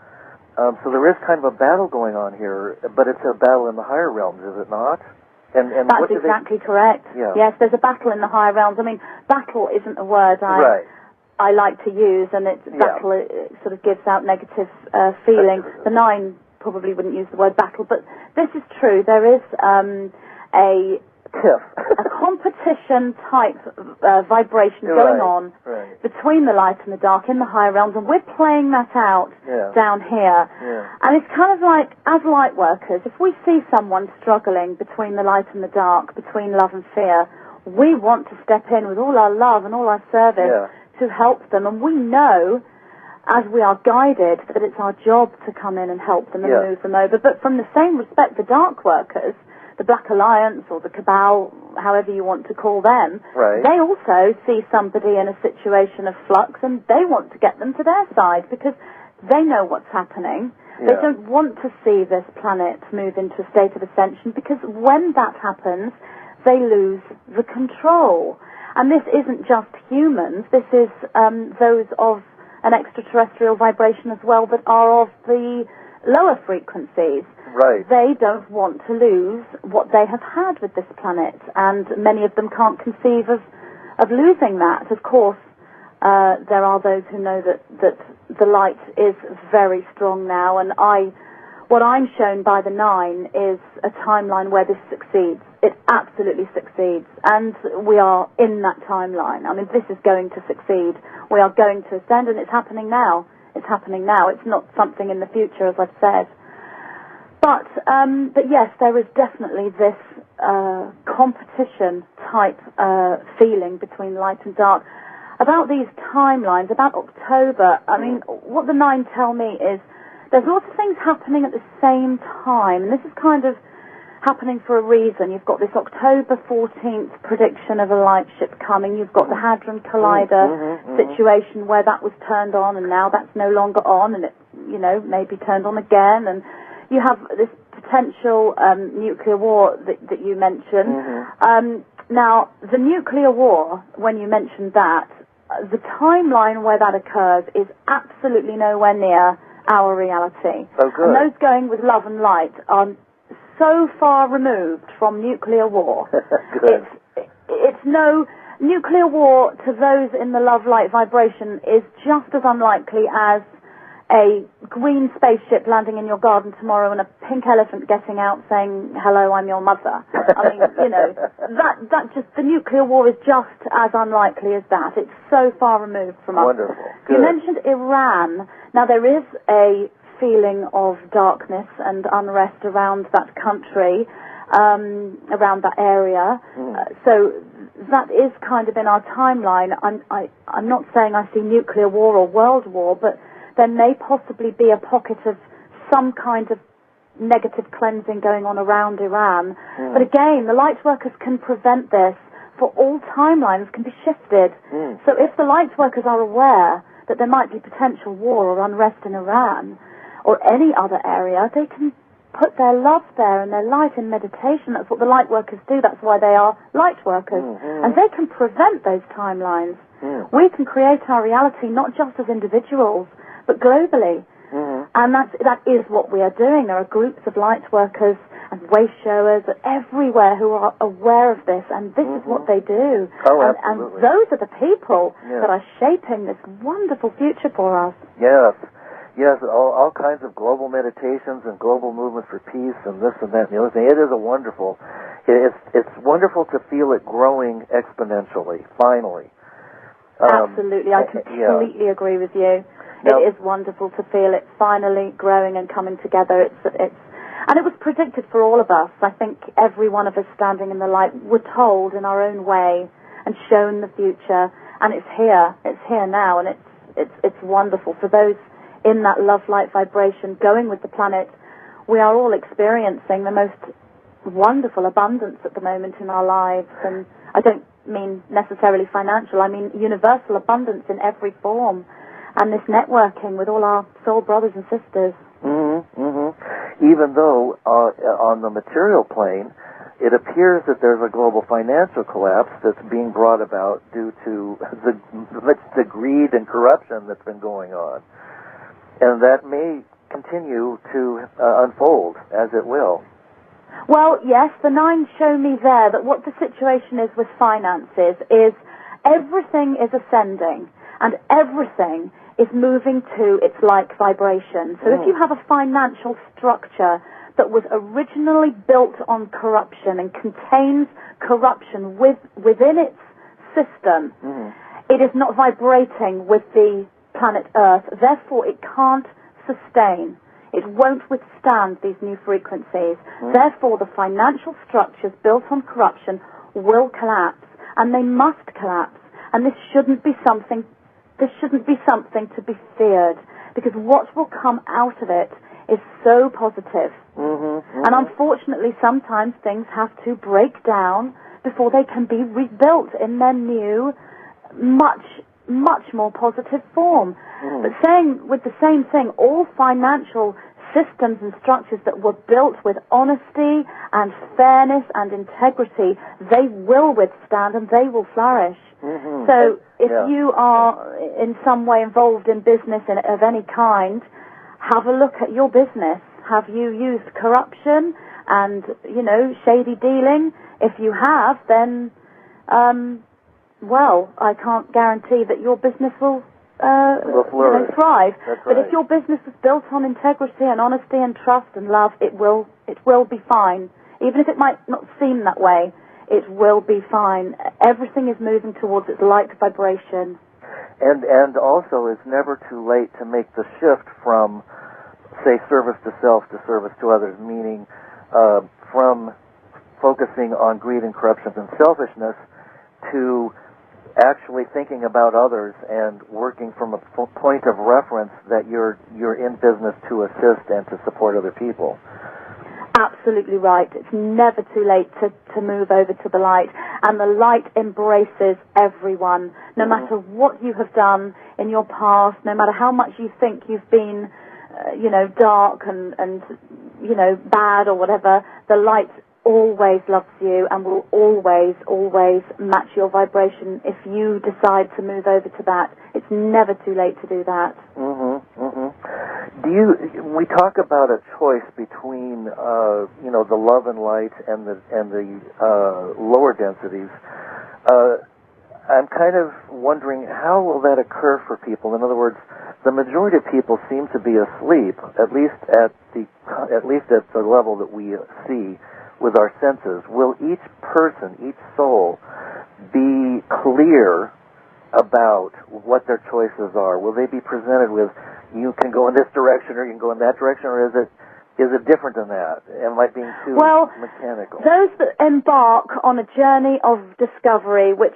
So there is kind of a battle going on here, but it's a battle in the higher realms, is it not? And that's exactly correct. Yeah. Yes, there's a battle in the higher realms. I mean, battle isn't a word I like to use, and battle it sort of gives out negative feeling. The Nine probably wouldn't use the word battle, but this is true. There is a competition type vibration going on between the light and the dark in the higher realms, and we're playing that out down here. And it's kind of like, as light workers, if we see someone struggling between the light and the dark, between love and fear, we want to step in with all our love and all our service to help them. And we know, as we are guided, that it's our job to come in and help them and move them over. But from the same respect, the dark workers, the Black Alliance or the Cabal, however you want to call them, they also see somebody in a situation of flux, and they want to get them to their side because they know what's happening. They don't want to see this planet move into a state of ascension, because when that happens, they lose the control. And this isn't just humans, this is those of an extraterrestrial vibration as well that are of the lower frequencies. They don't want to lose what they have had with this planet, and many of them can't conceive of losing that. Of course, there are those who know that the light is very strong now, and what I'm shown by the Nine is a timeline where this succeeds. It absolutely succeeds, and we are in that timeline. I mean, this is going to succeed. We are going to ascend, and it's happening now. It's happening now. It's not something in the future, as I've said. But yes, there is definitely this competition type feeling between light and dark. About these timelines, about October, I mean, what the Nine tell me is there's lots of things happening at the same time, and this is kind of happening for a reason. You've got this October 14th prediction of a light ship coming. You've got the Hadron Collider situation where that was turned on, and now that's no longer on, and it, may be turned on again. And you have this potential nuclear war that you mentioned. Now, the nuclear war, when you mentioned that, the timeline where that occurs is absolutely nowhere near our reality. Oh, good. And those going with love and light are so far removed from nuclear war. It's no nuclear war to those in the love light vibration is just as unlikely as a green spaceship landing in your garden tomorrow and a pink elephant getting out saying, "Hello, I'm your mother." I mean, that just, the nuclear war is just as unlikely as that. It's so far removed from us. Wonderful. Good. You mentioned Iran. Now, there is a feeling of darkness and unrest around that country, around that area. So that is kind of in our timeline. I'm not saying I see nuclear war or world war, but there may possibly be a pocket of some kind of negative cleansing going on around Iran. But again, the light workers can prevent this, for all timelines can be shifted. So if the light workers are aware that there might be potential war or unrest in Iran or any other area, they can put their love there and their light in meditation. That's what the light workers do. That's why they are light workers. And they can prevent those timelines. We can create our reality not just as individuals, but globally. And that is what we are doing. There are groups of light workers and way showers everywhere who are aware of this, and this is what they do. And those are the people that are shaping this wonderful future for us. Yes, all kinds of global meditations and global movements for peace and this and that and the other thing. It is it's wonderful to feel it growing exponentially, finally. Absolutely, I completely agree with you. Now, it is wonderful to feel it finally growing and coming together. And it was predicted for all of us. I think every one of us standing in the light were told in our own way and shown the future. And it's here. It's here now, and it's wonderful. For those in that love light vibration going with the planet, we are all experiencing the most wonderful abundance at the moment in our lives. And I don't mean necessarily financial. I mean universal abundance in every form. And this networking with all our soul brothers and sisters. even though on the material plane, it appears that there's a global financial collapse that's being brought about due to the greed and corruption that's been going on. And that may continue to unfold, as it will. Well, yes, the nines show me there that what the situation is with finances is everything is ascending and everything is moving to its like vibration. So if you have a financial structure that was originally built on corruption and contains corruption within its system, it is not vibrating with the planet Earth. Therefore, it can't sustain. It won't withstand these new frequencies. Therefore, the financial structures built on corruption will collapse, and they must collapse. And this shouldn't be something to be feared, because what will come out of it is so positive. And unfortunately, sometimes things have to break down before they can be rebuilt in their new, much, much more positive form. But saying with the same thing, all financial systems and structures that were built with honesty and fairness and integrity, they will withstand and they will flourish. So if you are in some way involved in business of any kind, have a look at your business. Have you used corruption and, shady dealing? If you have, then, well, I can't guarantee that your business will thrive. That's but right. if your business is built on integrity and honesty and trust and love, it will be fine. Even if it might not seem that way, it will be fine. Everything is moving towards its light vibration. And also, it's never too late to make the shift from, say, service to self to service to others, meaning from focusing on greed and corruption and selfishness to actually thinking about others and working from a point of reference that you're in business to assist and to support other people. Absolutely right. It's never too late to move over to the light. And the light embraces everyone, no matter what you have done in your past, no matter how much you think you've been, dark and bad or whatever. The light always loves you and will always, always match your vibration if you decide to move over to that. It's never too late to do that. We talk about a choice between, the love and light and the lower densities. I'm kind of wondering, how will that occur for people? In other words, the majority of people seem to be asleep, at least at the level that we see with our senses. Will each person, each soul, be clear about what their choices are? Will they be presented with, you can go in this direction or you can go in that direction, or is it different than that? Am I being too mechanical? Those that embark on a journey of discovery, which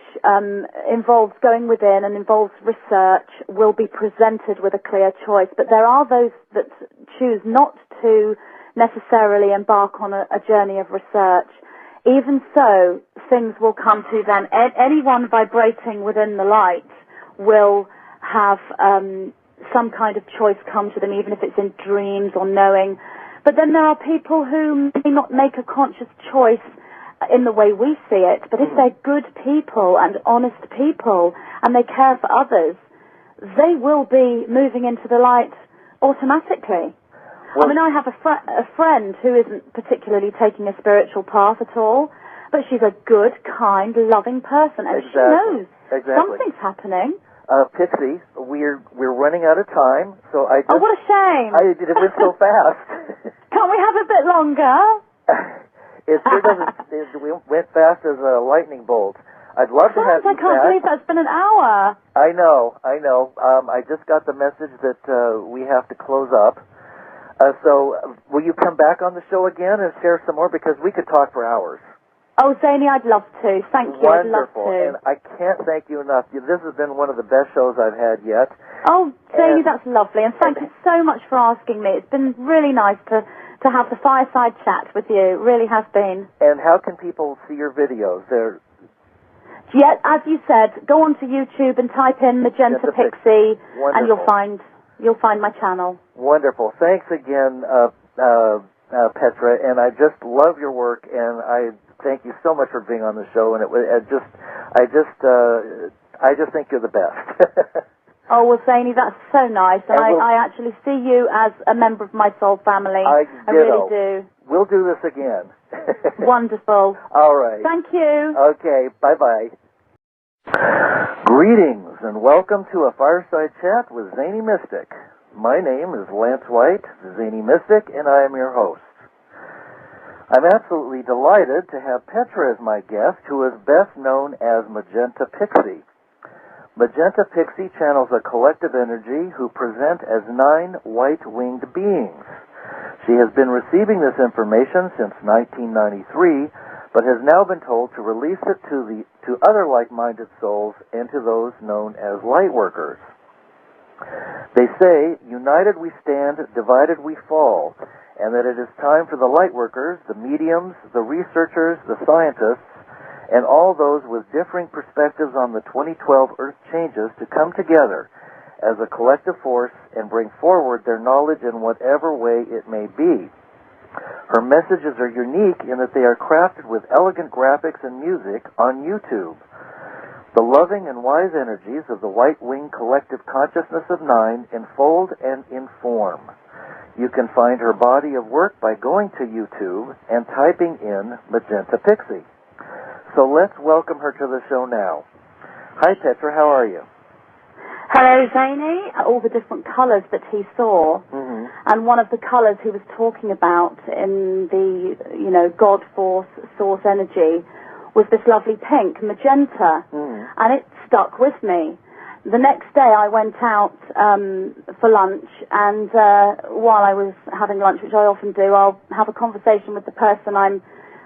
involves going within and involves research, will be presented with a clear choice. But there are those that choose not to necessarily embark on a journey of research. Even so, things will come to them. Anyone vibrating within the light will have some kind of choice come to them, even if it's in dreams or knowing. But then there are people who may not make a conscious choice in the way we see it, but if they're good people and honest people and they care for others, they will be moving into the light automatically. Well, I have a friend who isn't particularly taking a spiritual path at all, but she's a good, kind, loving person, and she knows something's happening. Pixie, we're running out of time, so I just... Oh, what a shame! It went so fast. Can't we have a bit longer? It sure doesn't. We went fast as a lightning bolt. I'd love to have you I can't believe that's been an hour. I know. I just got the message that we have to close up. So will you come back on the show again and share some more? Because we could talk for hours. Oh, Zany, I'd love to. Thank you. Wonderful. I'd love to. And I can't thank you enough. This has been one of the best shows I've had yet. Oh, Zany, that's lovely. And thank you so much for asking me. It's been really nice to have the fireside chat with you. It really has been. And how can people see your videos? Yeah, as you said, go onto YouTube and type in Magenta Pixie, and you'll find my channel. Wonderful. Thanks again, Petra, and I just love your work, and I thank you so much for being on the show. And I just think you're the best. Oh, well, Zany, that's so nice. And I actually see you as a member of my soul family. I really do. We'll do this again. Wonderful. All right. Thank you. Okay, bye-bye. Greetings, and welcome to a Fireside Chat with Zany Mystic. My name is Lance White, the Zany Mystic, and I am your host. I'm absolutely delighted to have Petra as my guest, who is best known as Magenta Pixie. Magenta Pixie channels a collective energy who present as 9 white-winged beings. She has been receiving this information since 1993, but has now been told to release it to other like-minded souls and to those known as Lightworkers. They say, united we stand, divided we fall, and that it is time for the Lightworkers, the mediums, the researchers, the scientists, and all those with differing perspectives on the 2012 Earth changes to come together as a collective force and bring forward their knowledge in whatever way it may be. Her messages are unique in that they are crafted with elegant graphics and music on YouTube. The loving and wise energies of the white-wing collective consciousness of 9 enfold and inform. You can find her body of work by going to YouTube and typing in Magenta Pixie. So let's welcome her to the show now. Hi, Petra. How are you? Hello, Zany. All the different colours that he saw, and one of the colours he was talking about in the, God force, source energy, was this lovely pink, magenta, and it stuck with me. The next day I went out for lunch, and while I was having lunch, which I often do, I'll have a conversation with the person I'm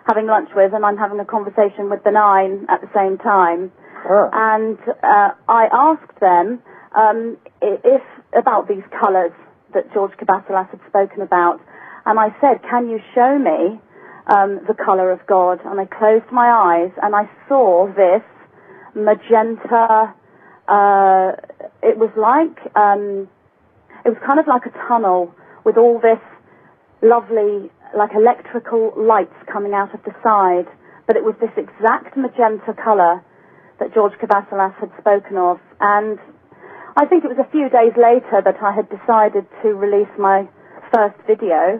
having lunch with, and I'm having a conversation with the 9 at the same time. And I asked them if about these colours that George Cabasilas had spoken about, and I said, can you show me the colour of God? And I closed my eyes, and I saw this magenta. It was kind of like a tunnel with all this lovely, like electrical lights coming out of the side, but it was this exact magenta colour that George Cabasilas had spoken of. And I think it was a few days later that I had decided to release my first video,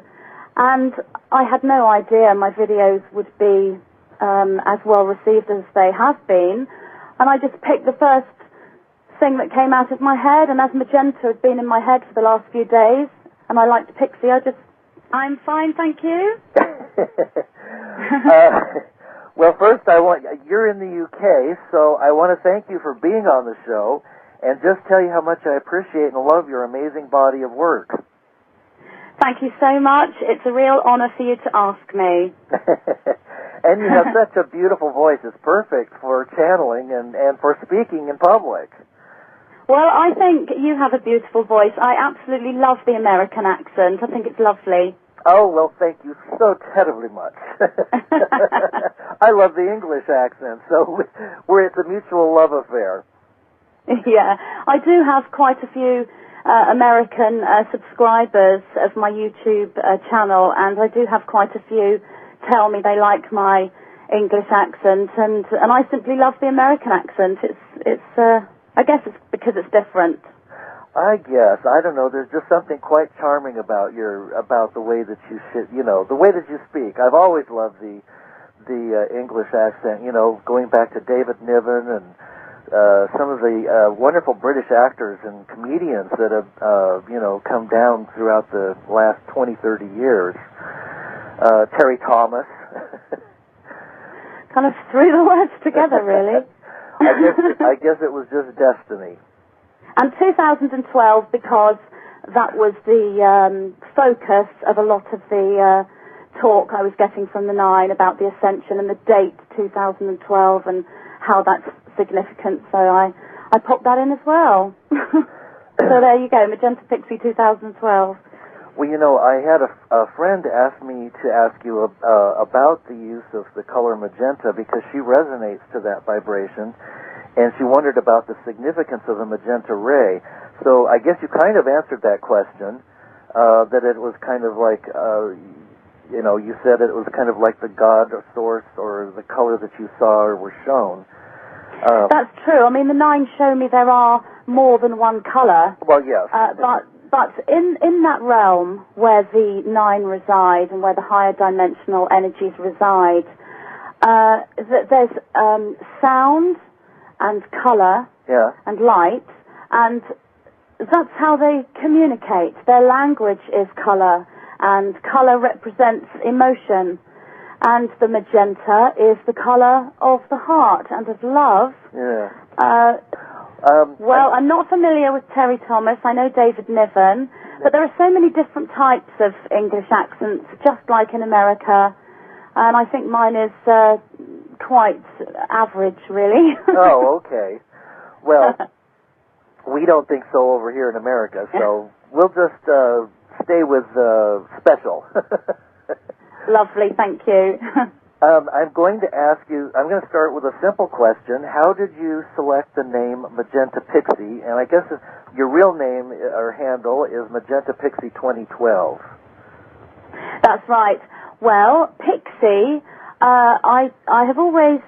and I had no idea my videos would be as well received as they have been, and I just picked the first thing that came out of my head, and as magenta had been in my head for the last few days, and I liked Pixie, I'm fine, thank you. Well, first, you're in the UK, so I want to thank you for being on the show and just tell you how much I appreciate and love your amazing body of work. Thank you so much. It's a real honor for you to ask me. And you have such a beautiful voice. It's perfect for channeling and for speaking in public. Well, I think you have a beautiful voice. I absolutely love the American accent. I think it's lovely. Oh, well, thank you so terribly much. I love the English accent, so it's a mutual love affair. Yeah, I do have quite a few American subscribers of my YouTube channel, and I do have quite a few tell me they like my English accent, and I simply love the American accent. I guess it's because it's different. I guess. I don't know. There's just something quite charming about the way that the way that you speak. I've always loved the English accent, going back to David Niven and some of the wonderful British actors and comedians that have, come down throughout the last 20, 30 years. Terry Thomas. Kind of threw the words together, really. I guess it was just destiny. And 2012, because that was the focus of a lot of the talk I was getting from the 9 about the Ascension and the date 2012 and how that's significant. So I popped that in as well. So there you go, Magenta Pixie 2012. Well, I had a friend ask me to ask you about the use of the color magenta because she resonates to that vibration, and she wondered about the significance of the magenta ray. So I guess you kind of answered that question, that it was kind of like, you said it was kind of like the God or source or the color that you saw or were shown. That's true. I mean, the 9 show me there are more than one color. Well, yes. But in that realm where the 9 reside and where the higher dimensional energies reside, there's sound and color and light, and that's how they communicate. Their language is color, and color represents emotion. And the magenta is the color of the heart and of love. Yeah. Well, I'm not familiar with Terry Thomas. I know David Niven. But there are so many different types of English accents, just like in America. And I think mine is quite average, really. Oh, okay. Well, we don't think so over here in America, so we'll just stay with special. Lovely, thank you. I'm going to ask you, I'm going to start with a simple question. How did you select the name Magenta Pixie? And I guess your real name or handle is Magenta Pixie 2012. That's right. Well, Pixie, I have always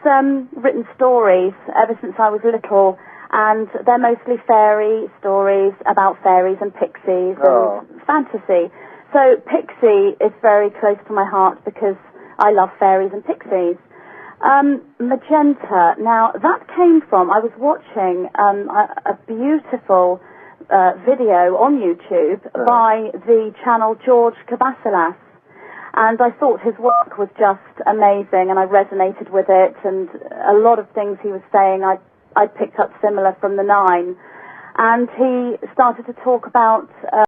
written stories ever since I was little, and they're mostly fairy stories about fairies and pixies and fantasy. So Pixie is very close to my heart because I love fairies and pixies. Magenta, now that came from, I was watching a beautiful video on YouTube by the channel George Cabasilas, and I thought his work was just amazing, and I resonated with it, and a lot of things he was saying I picked up similar from the 9. And he started to talk about